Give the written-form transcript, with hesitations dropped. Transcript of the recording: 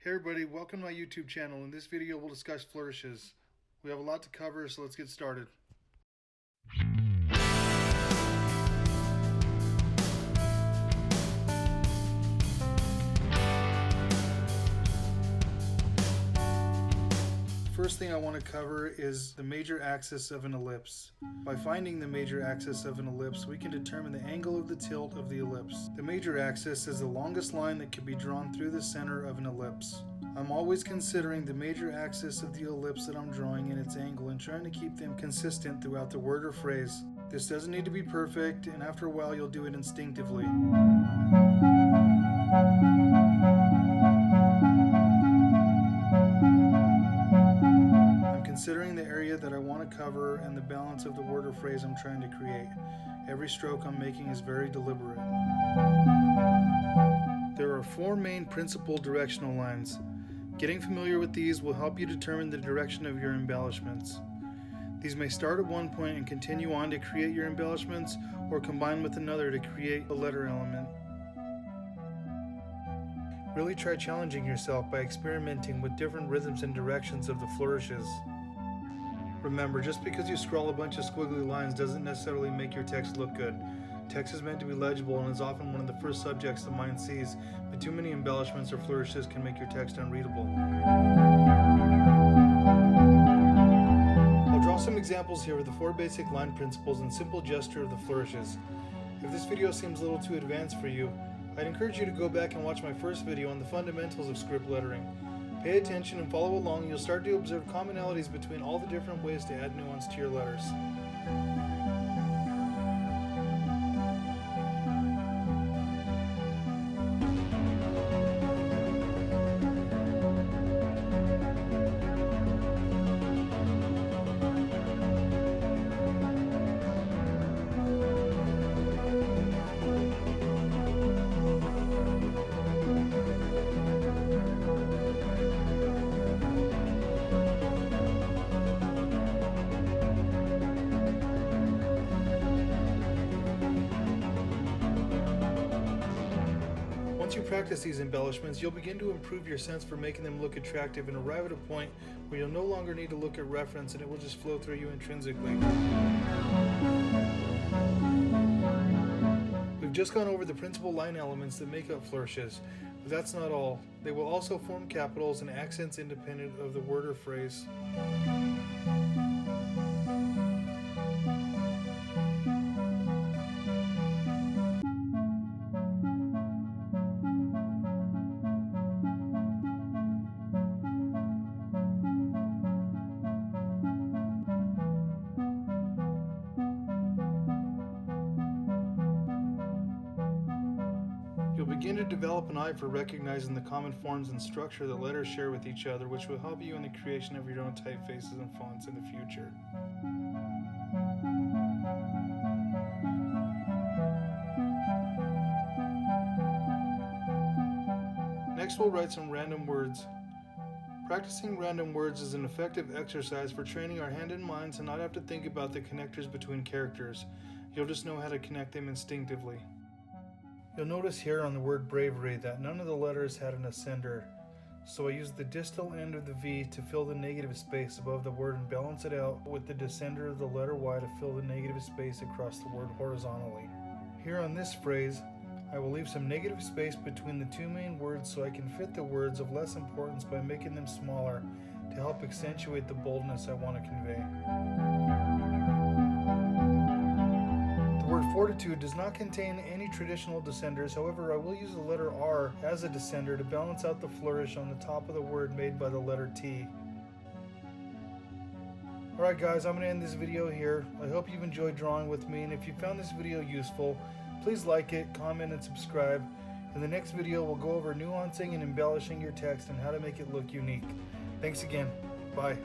Hey everybody, welcome to my YouTube channel. In this video we'll discuss flourishes. We have a lot to cover, so let's get started. First thing I want to cover is the major axis of an ellipse. By finding the major axis of an ellipse, we can determine the angle of the tilt of the ellipse. The major axis is the longest line that can be drawn through the center of an ellipse. I'm always considering the major axis of the ellipse that I'm drawing and its angle and trying to keep them consistent throughout the word or phrase. This doesn't need to be perfect, and after a while you'll do it instinctively. Considering the area that I want to cover and the balance of the word or phrase I'm trying to create. Every stroke I'm making is very deliberate. There are four main principal directional lines. Getting familiar with these will help you determine the direction of your embellishments. These may start at one point and continue on to create your embellishments, or combine with another to create a letter element. Really try challenging yourself by experimenting with different rhythms and directions of the flourishes. Remember, just because you scroll a bunch of squiggly lines doesn't necessarily make your text look good. Text is meant to be legible and is often one of the first subjects the mind sees, but too many embellishments or flourishes can make your text unreadable. I'll draw some examples here of the four basic line principles and simple gesture of the flourishes. If this video seems a little too advanced for you, I'd encourage you to go back and watch my first video on the fundamentals of script lettering. Pay attention and follow along, and you'll start to observe commonalities between all the different ways to add nuance to your letters. Once you practice these embellishments, you'll begin to improve your sense for making them look attractive and arrive at a point where you'll no longer need to look at reference and it will just flow through you intrinsically. We've just gone over the principal line elements that make up flourishes, but that's not all. They will also form capitals and accents independent of the word or phrase. You'll begin to develop an eye for recognizing the common forms and structure that letters share with each other, which will help you in the creation of your own typefaces and fonts in the future. Next, we'll write some random words. Practicing random words is an effective exercise for training our hand and minds to not have to think about the connectors between characters. You'll just know how to connect them instinctively. You'll notice here on the word bravery that none of the letters had an ascender, so I used the distal end of the V to fill the negative space above the word and balance it out with the descender of the letter Y to fill the negative space across the word horizontally. Here on this phrase, I will leave some negative space between the two main words so I can fit the words of less importance by making them smaller to help accentuate the boldness I want to convey. The word fortitude does not contain any traditional descenders, however I will use the letter R as a descender to balance out the flourish on the top of the word made by the letter T. Alright guys, I'm going to end this video here. I hope you've enjoyed drawing with me, and if you found this video useful, please like it, comment, and subscribe. In the next video we'll go over nuancing and embellishing your text and how to make it look unique. Thanks again. Bye.